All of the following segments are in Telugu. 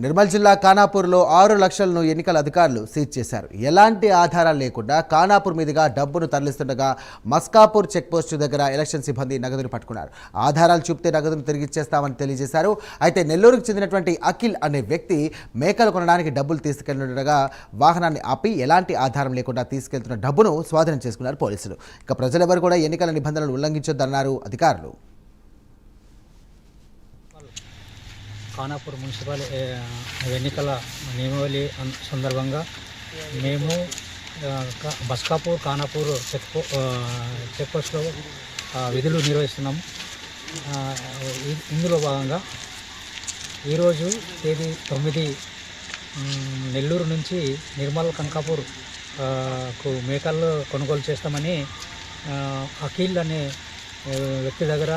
నిర్మల్ జిల్లా ఖానాపూర్లో 6 లక్షలను ఎన్నికల అధికారులు సీజ్ చేశారు. ఎలాంటి ఆధారాలు లేకుండా ఖానాపూర్ మీదుగా డబ్బును తరలిస్తుండగా మస్కాపూర్ చెక్పోస్టు దగ్గర ఎలక్షన్ సిబ్బంది నగదును పట్టుకున్నారు. ఆధారాలు చూపితే నగదును తిరిగిచ్చేస్తామని తెలియజేశారు. అయితే నెల్లూరుకు చెందినటువంటి అఖిల్ అనే వ్యక్తి మేకలు కొనడానికి డబ్బులు తీసుకెళ్తుండగా వాహనాన్ని ఆపి ఎలాంటి ఆధారం లేకుండా తీసుకెళ్తున్న డబ్బును స్వాధీనం చేసుకున్నారు పోలీసులు. ఇక ప్రజలెవరు కూడా ఎన్నికల నిబంధనలు ఉల్లంఘించొద్దన్నారు అధికారులు. ఖానాపూర్ మున్సిపల్ ఎన్నికల నియమావళి సందర్భంగా మేము బస్కాపూర్ ఖానాపూర్ చెక్పోస్ట్లో విధులు నిర్వహిస్తున్నాము. ఇందులో భాగంగా ఈరోజు తేదీ 9 నెల్లూరు నుంచి నిర్మల్ కనకాపూర్ కు మేకలు కొనుగోలు చేస్తామని అఖిల్ అనే వ్యక్తి దగ్గర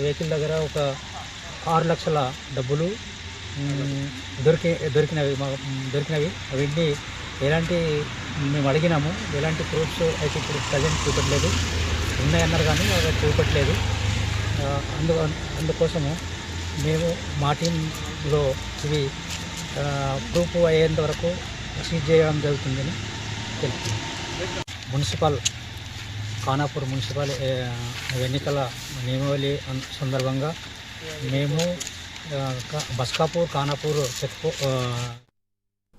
వెహికల్ దగ్గర ఒక 6 లక్షల డబ్బులు దొరికినవి. అవన్నీ ఎలాంటి మేము అడిగినాము, ఎలాంటి ప్రూఫ్స్ అయితే ఇప్పుడు ప్రజెంట్ చూపట్లేదు, ఉన్నాయన్నారు కానీ అవి చూపట్లేదు. అందుకోసము మేము మా టీంలో ఇవి ప్రూఫ్ అయ్యేంత వరకు సీజ్ చేయడం జరుగుతుందని తెలుస్తుంది. ఖానాపూర్ మున్సిపల్ ఎన్నికల నియమావళి సందర్భంగా మేము బస్కాపూర్ ఖానాపూర్